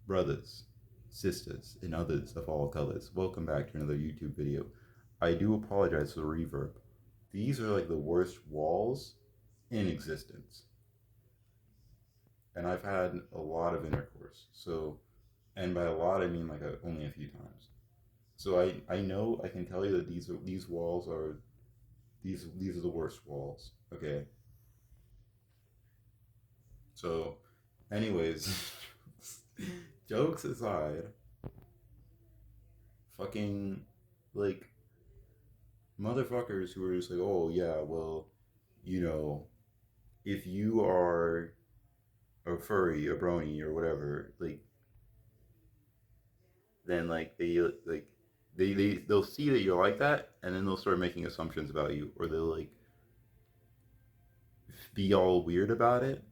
Brothers, sisters, and others of all colors, welcome back to another YouTube video. I do apologize for the reverb. These are like the worst walls in existence. And I've had a lot of intercourse. So, and by a lot, I mean like only a few times. So I know I can tell you that these walls are these are the worst walls. Okay. So, anyways, jokes aside, fucking like motherfuckers who are just like, oh yeah, well, you know, if you are a furry, a brony, or whatever, like, then like they'll see that you're like that, and then they'll start making assumptions about you, or they'll like be all weird about it.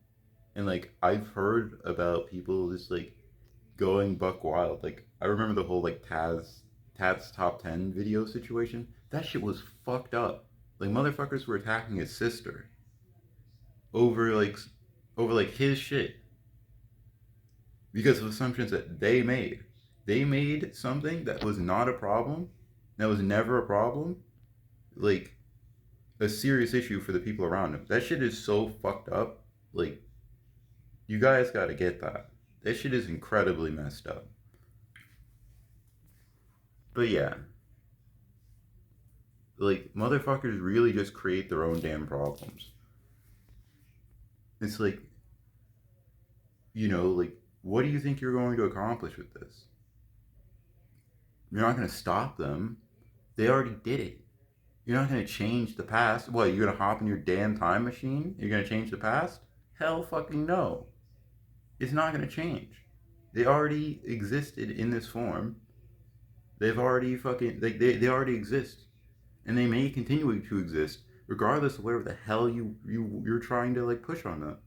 And like I've heard about people just like going buck wild. Like I remember the whole like Taz's top 10 video situation. That shit was fucked up. Like motherfuckers were attacking his sister over like his shit because of assumptions that they made. They made something that was not a problem, that was never a problem, like a serious issue for the people around him. That shit is so fucked up. Like you guys got to get that. That shit is incredibly messed up. But yeah, like motherfuckers really just create their own damn problems. It's like, like what do you think you're going to accomplish with this? You're not going to stop them. They already did it. You're not going to change the past. What, you're going to hop in your damn time machine? You're going to change the past? Hell fucking no. It's not going to change. They already existed in this form. They've already fucking, they already exist. And they may continue to exist regardless of whatever the hell you're trying to like push on them.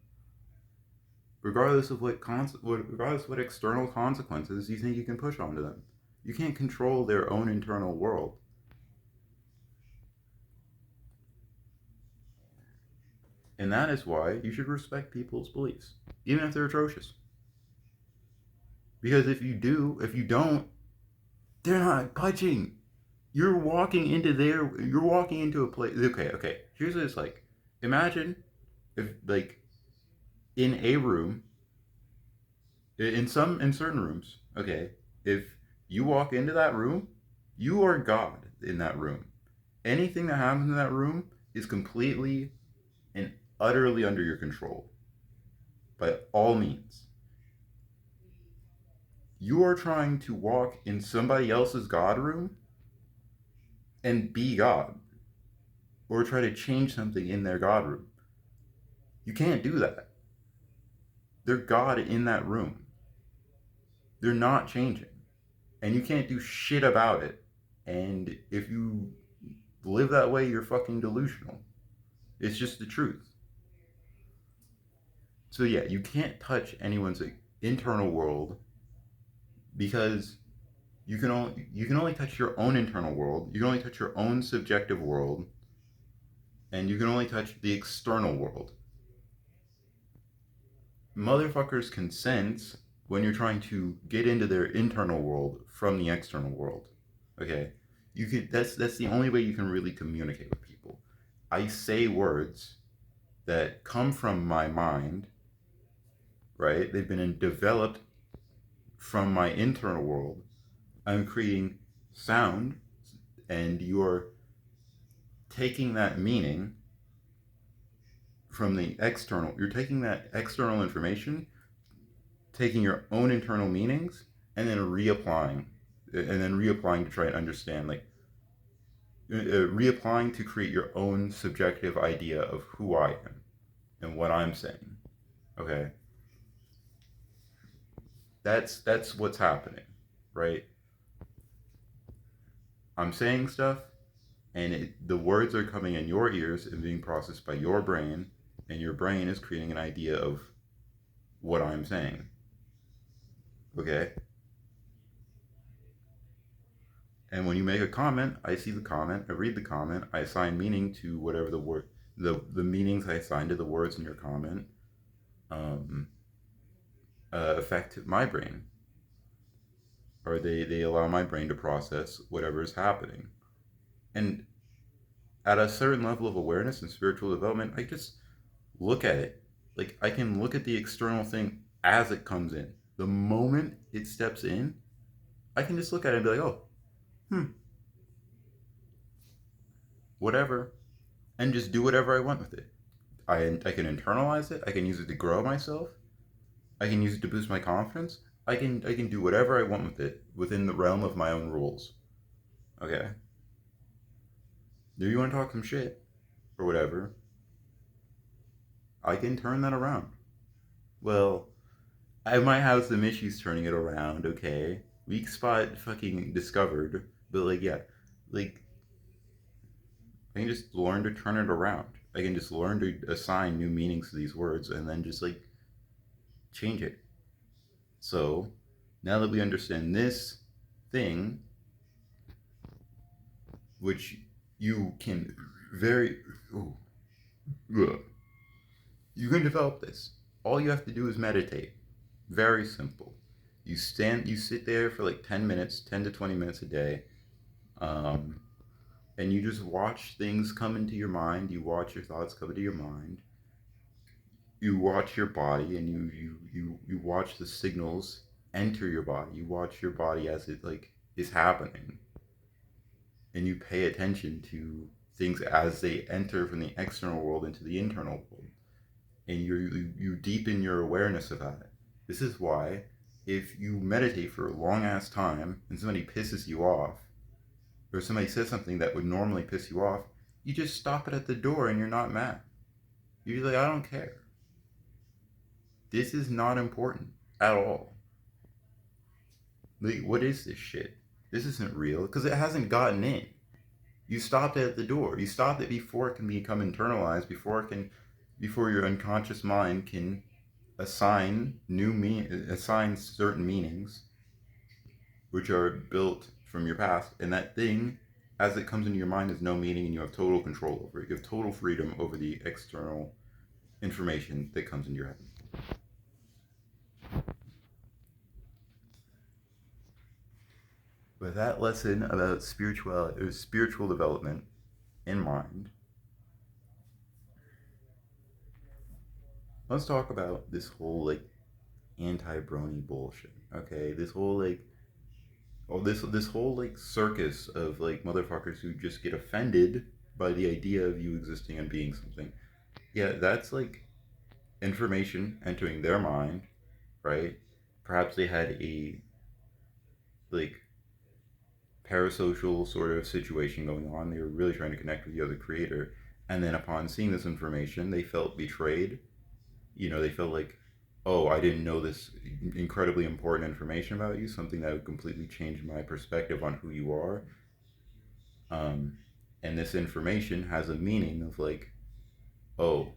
Regardless of regardless of what external consequences you think you can push onto them. You can't control their own internal world. And that is why you should respect people's beliefs, even if they're atrocious. Because if you don't, they're not budging. You're walking into a place. Okay. Here's what it's like. Imagine if, like, in a room, in certain rooms, okay, if you walk into that room, you are God in that room. Anything that happens in that room is completely and utterly under your control. By all means. You are trying to walk in somebody else's God room and be God. Or try to change something in their God room. You can't do that. They're God in that room. They're not changing. And you can't do shit about it. And if you live that way, you're fucking delusional. It's just the truth. So yeah, you can't touch anyone's internal world because you can only touch your own internal world. You can only touch your own subjective world, and you can only touch the external world. Motherfuckers can sense when you're trying to get into their internal world from the external world. Okay, that's the only way you can really communicate with people. I say words that come from my mind, right? They've been developed from my internal world. I'm creating sound, and you're taking that meaning from the external. You're taking that external information, taking your own internal meanings, and then reapplying to try and understand, like reapplying to create your own subjective idea of who I am and what I'm saying. Okay, that's what's happening, right? I'm saying stuff, and the words are coming in your ears and being processed by your brain, and your brain is creating an idea of what I'm saying. Okay? And when you make a comment, I see the comment, I read the comment, I assign meaning to whatever the meanings I assign to the words in your comment affect my brain. or they allow my brain to process whatever is happening. And at a certain level of awareness and spiritual development, I just look at it. Like, I can look at the external thing as it comes in. The moment it steps in, I can just look at it and be like, oh, hmm, whatever, and just do whatever I want with it. I can internalize it. I can use it to grow myself. I can use it to boost my confidence. I can do whatever I want with it within the realm of my own rules. Okay. Do you want to talk some shit or whatever? I can turn that around. Well, I might have some issues turning it around. Okay. Weak spot fucking discovered. But like, yeah, like I can just learn to turn it around. I can just learn to assign new meanings to these words and then just like change it. So now that we understand this thing, which you can very, ooh, you can develop this. All you have to do is meditate. Very simple. You sit there for like 10 minutes, 10 to 20 minutes a day, um, and you just watch things come into your mind. You watch your thoughts come into your mind. You watch your body, and you watch the signals enter your body. You watch your body as it like is happening, and you pay attention to things as they enter from the external world into the internal world, and you deepen your awareness of that. This is why if you meditate for a long ass time and somebody pisses you off, or somebody says something that would normally piss you off, you just stop it at the door and you're not mad. You're like, I don't care. This is not important at all. Like, what is this shit? This isn't real because it hasn't gotten in. You stopped it at the door. You stopped it before it can become internalized, before your unconscious mind can assign certain meanings which are built from your past, and that thing as it comes into your mind has no meaning, and you have total control over it. You have total freedom over the external information that comes into your head. With that lesson about spiritual development in mind, let's talk about this whole like anti-brony bullshit. Okay, this whole like this whole like circus of like motherfuckers who just get offended by the idea of you existing and being something. Yeah, that's like information entering their mind, right? Perhaps they had a like parasocial sort of situation going on. They were really trying to connect with the other creator, and then upon seeing this information, they felt betrayed. They felt like, oh, I didn't know this incredibly important information about you, something that would completely change my perspective on who you are. Um, and this information has a meaning of like, oh,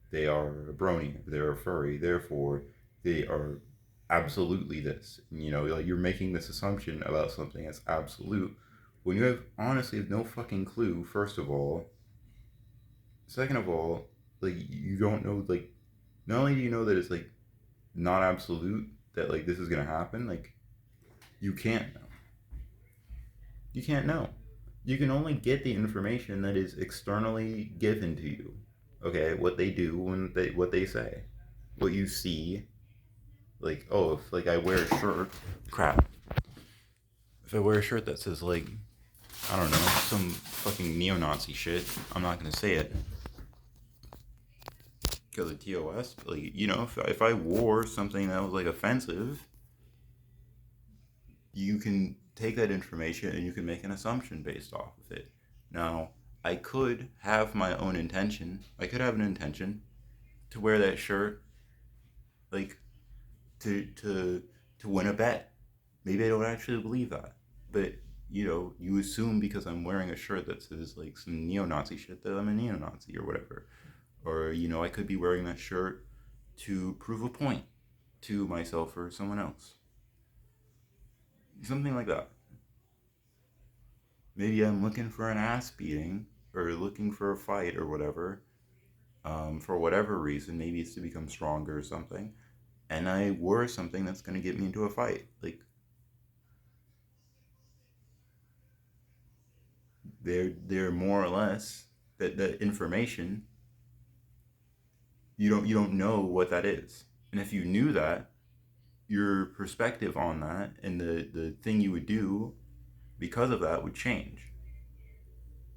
they are a brony, they're a furry, therefore they are absolutely this. Like you're making this assumption about something that's absolute when you have honestly no fucking clue, first of all. Second of all, like you don't know, like not only do you know that it's like not absolute, that like this is gonna happen, like you can't know. You can't know. You can only get the information that is externally given to you. Okay, what they do what they say, what you see. Like, oh, if like I wear a shirt, crap. If I wear a shirt that says like, I don't know, some fucking neo-Nazi shit, I'm not gonna say it because of TOS. But like, if I wore something that was like offensive, you can take that information and you can make an assumption based off of it. Now, I could have my own intention. I could have an intention to wear that shirt, like to win a bet. Maybe I don't actually believe that, but you assume because I'm wearing a shirt that says like some neo-Nazi shit that I'm a neo-Nazi or whatever, or I could be wearing that shirt to prove a point to myself or someone else, something like that. Maybe I'm looking for an ass beating or looking for a fight or whatever, for whatever reason. Maybe it's to become stronger or something, and I wore something that's going to get me into a fight. Like, they're more or less that information, you don't know what that is. And if you knew that, your perspective on that and the thing you would do because of that would change.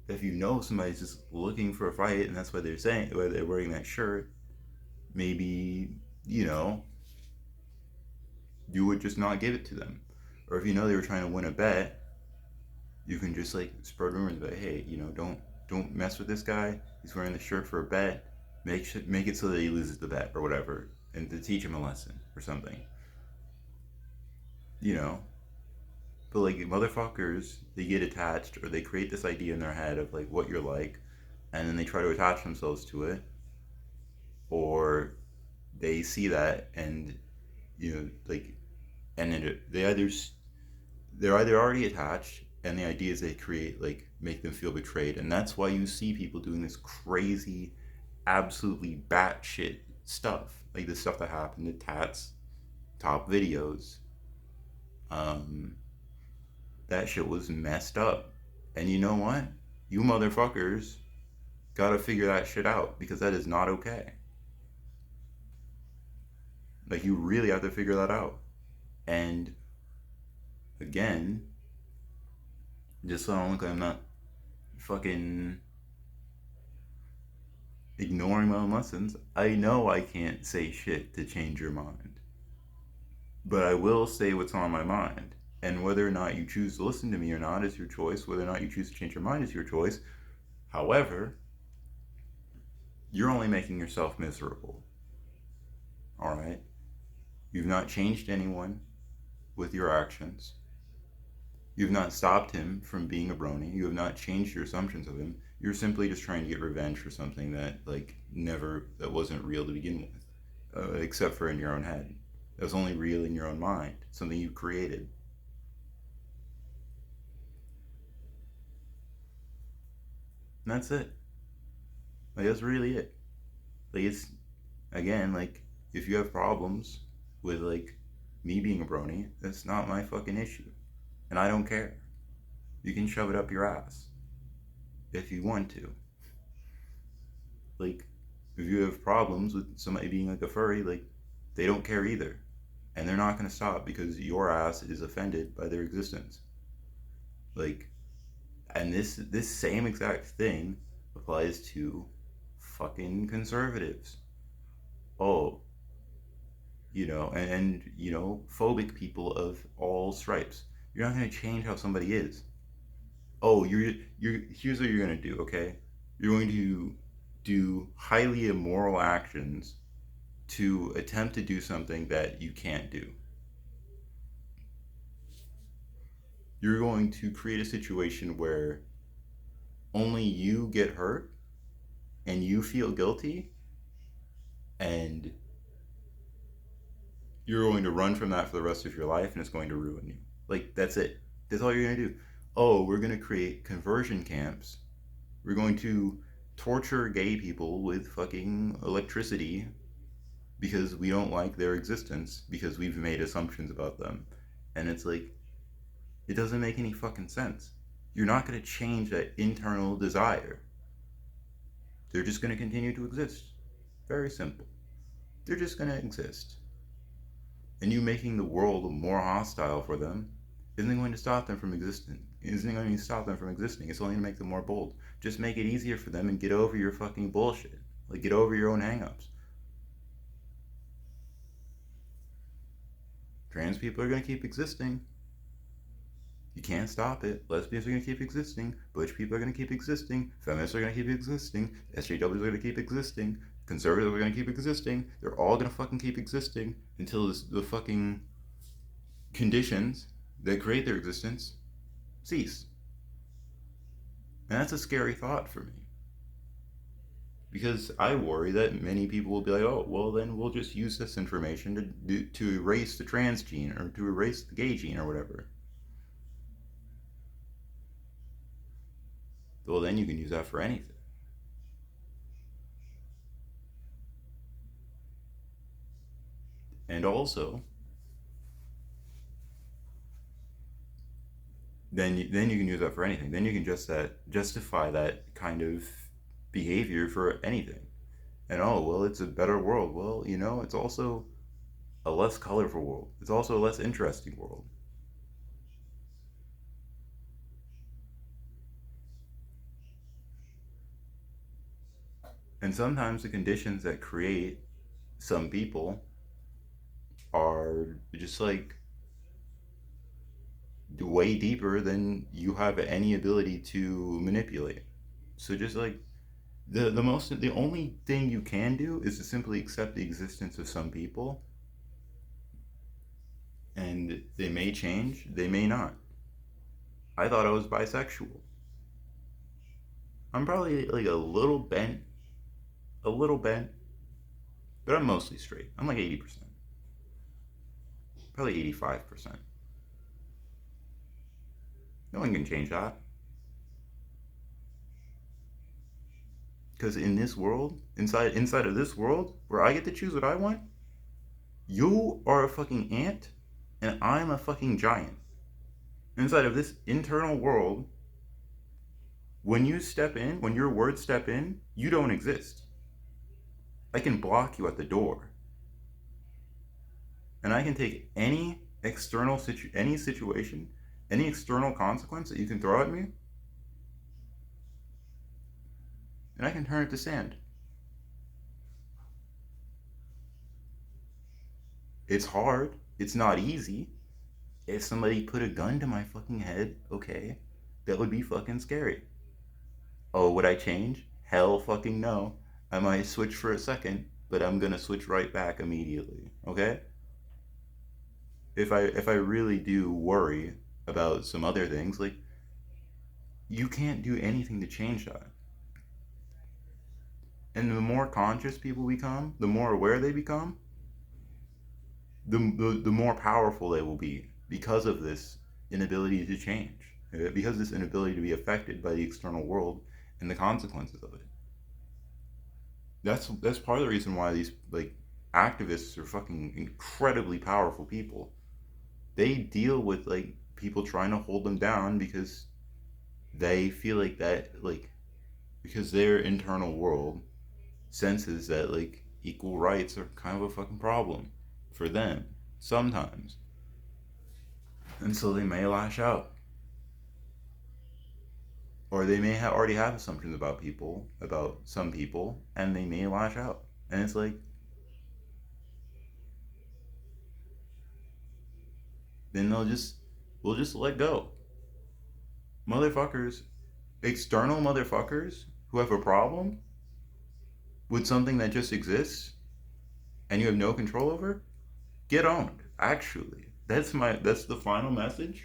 If you know somebody's just looking for a fight and that's why they're wearing that shirt, maybe, you know, you would just not give it to them. Or if you know they were trying to win a bet, you can just like spread rumors about, hey, don't mess with this guy. He's wearing the shirt for a bet. Make it so that he loses the bet or whatever, and to teach him a lesson or something. You know, but like motherfuckers, they get attached or they create this idea in their head of like what you're like, and then they try to attach themselves to it, or they see that and like, and they're either already attached, and the ideas they create like make them feel betrayed, and that's why you see people doing this crazy, absolutely batshit stuff, like the stuff that happened to Tats top videos. Um, that shit was messed up, and you know what? You motherfuckers gotta figure that shit out because that is not okay. Like you really have to figure that out. And again, just so I don't look like I'm not fucking ignoring my own lessons, I know I can't say shit to change your mind. But I will say what's on my mind. And whether or not you choose to listen to me or not is your choice. Whether or not you choose to change your mind is your choice. However, you're only making yourself miserable. Alright? You've not changed anyone with your actions. You've not stopped him from being a brony. You have not changed your assumptions of him. You're simply just trying to get revenge for something that wasn't real to begin with, except for in your own head. That was only real in your own mind, something you created. And that's it. Like that's really it. Like it's again like if you have problems with like me being a brony, that's not my fucking issue, and I don't care. You can shove it up your ass if you want to. Like, if you have problems with somebody being like a furry, like, they don't care either. And they're not going to stop because your ass is offended by their existence. Like, and this same exact thing applies to fucking conservatives. Oh, phobic people of all stripes. You're not going to change how somebody is. Oh, you're here's what you're going to do, okay? You're going to do highly immoral actions to attempt to do something that you can't do. You're going to create a situation where only you get hurt and you feel guilty, and you're going to run from that for the rest of your life, and it's going to ruin you. Like, that's it. That's all you're going to do. Oh, we're going to create conversion camps. We're going to torture gay people with fucking electricity because we don't like their existence because we've made assumptions about them. And it's like, it doesn't make any fucking sense. You're not going to change that internal desire. They're just going to continue to exist. Very simple. They're just going to exist. And you making the world more hostile for them isn't going to stop them from existing. Isn't going to stop them from existing. It's only going to make them more bold. Just make it easier for them and get over your fucking bullshit. Like, get over your own hangups. Trans people are going to keep existing. You can't stop it. Lesbians are going to keep existing. Butch people are going to keep existing. Feminists are going to keep existing. SJWs are going to keep existing. Conservatives are going to keep existing. They're all going to fucking keep existing until the fucking conditions that create their existence cease. And that's a scary thought for me. Because I worry that many people will be like, oh, well, then we'll just use this information to erase the trans gene or to erase the gay gene or whatever. Well, then you can use that for anything. And also, then you can use that for anything. Then you can just justify that kind of behavior for anything. And oh well, it's a better world. Well, it's also a less colorful world. It's also a less interesting world. And sometimes the conditions that create some people are just like way deeper than you have any ability to manipulate. So just like the only thing you can do is to simply accept the existence of some people, and they may change, they may not. I thought I was bisexual. I'm probably like a little bent, but I'm mostly straight. I'm like 80%, probably 85%. No one can change that. Because in this world, inside of this world, where I get to choose what I want, you are a fucking ant, and I'm a fucking giant. Inside of this internal world, when your words step in, you don't exist. I can block you at the door. And I can take any any situation, any external consequence that you can throw at me, and I can turn it to sand. It's hard. It's not easy. If somebody put a gun to my fucking head, okay, that would be fucking scary. Oh, would I change? Hell fucking no. I might switch for a second, but I'm gonna switch right back immediately. Okay? If I really do worry about some other things, like you can't do anything to change that. And the more conscious people become, the more aware they become, the more powerful they will be because of this inability to change, because of this inability to be affected by the external world and the consequences of it. That's part of the reason why these like activists are fucking incredibly powerful people. They deal with like people trying to hold them down because they feel like that like because their internal world senses that like equal rights are kind of a fucking problem for them sometimes. And so they may lash out. Or they may already have assumptions about some people, and they may lash out. And it's like, then we'll just let go. Motherfuckers, external motherfuckers who have a problem with something that just exists and you have no control over, get owned. Actually, that's the final message.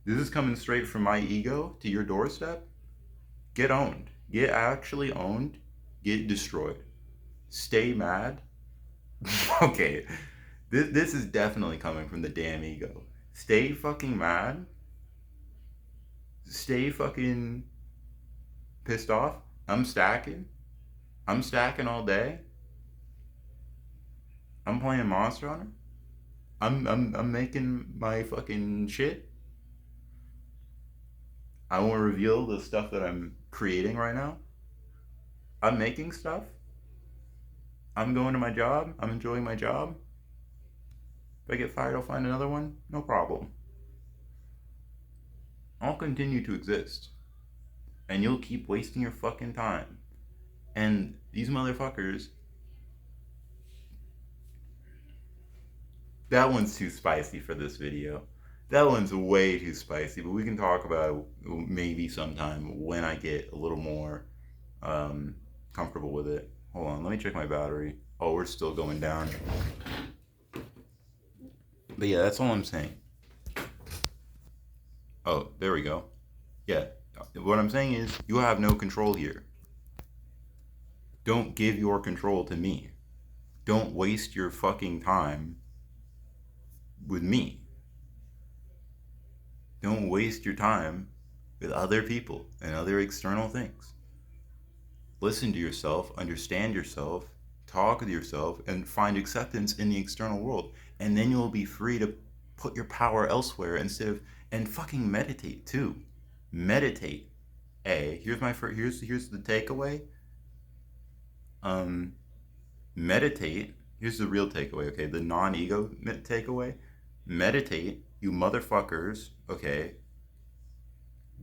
This is coming straight from my ego to your doorstep. Get owned. Get actually owned. Get destroyed. Stay mad. Okay, this is definitely coming from the damn ego. Stay fucking mad. Stay fucking pissed off. I'm stacking. I'm stacking all day. I'm playing Monster Hunter. I'm making my fucking shit. I won't reveal the stuff that I'm creating right now. I'm making stuff. I'm going to my job. I'm enjoying my job. If I get fired, I'll find another one. No problem. I'll continue to exist. And you'll keep wasting your fucking time. And these motherfuckers. That one's too spicy for this video. That one's way too spicy, but we can talk about it maybe sometime when I get a little more comfortable with it. Hold on, let me check my battery. Oh, we're still going down. But yeah, that's all I'm saying. Oh, there we go. Yeah, what I'm saying is you have no control here. Don't give your control to me. Don't waste your fucking time with me. Don't waste your time with other people and other external things. Listen to yourself, understand yourself, talk with yourself, and find acceptance in the external world. And then you'll be free to put your power elsewhere instead of, and fucking meditate too. Meditate. Here's the takeaway. Um, Meditate. Here's the real takeaway. Okay, the non-ego takeaway. Meditate, you motherfuckers. Okay,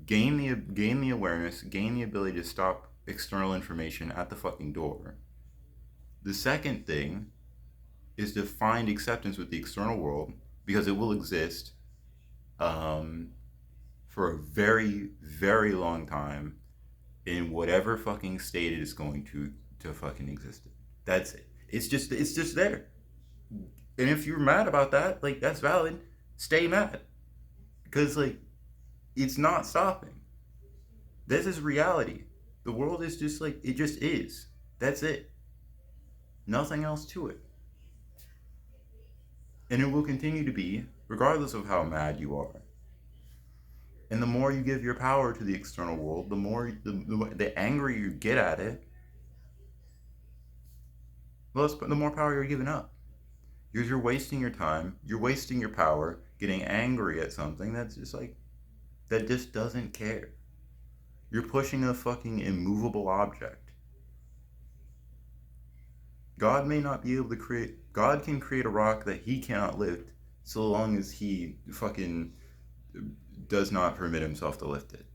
gain the awareness, gain the ability to stop external information at the fucking door. The second thing is to find acceptance with the external world, because it will exist for a very, very long time in whatever fucking state it is going to fucking exist in. That's it. It's just there. And if you're mad about that, like, that's valid. Stay mad. Because, like, it's not stopping. This is reality. The world is just like, it just is. That's it. Nothing else to it. And it will continue to be, regardless of how mad you are. And the more you give your power to the external world, the angrier you get at it, the more power you're giving up. You're wasting your time, you're wasting your power, getting angry at something that's just like, that just doesn't care. You're pushing a fucking immovable object. God may not be able to God can create a rock that he cannot lift, so long as he fucking does not permit himself to lift it.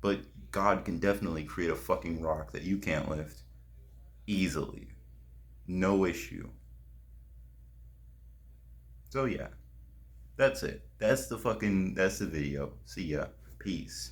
But God can definitely create a fucking rock that you can't lift easily. No issue. So yeah, that's it. That's the video. See ya. Peace.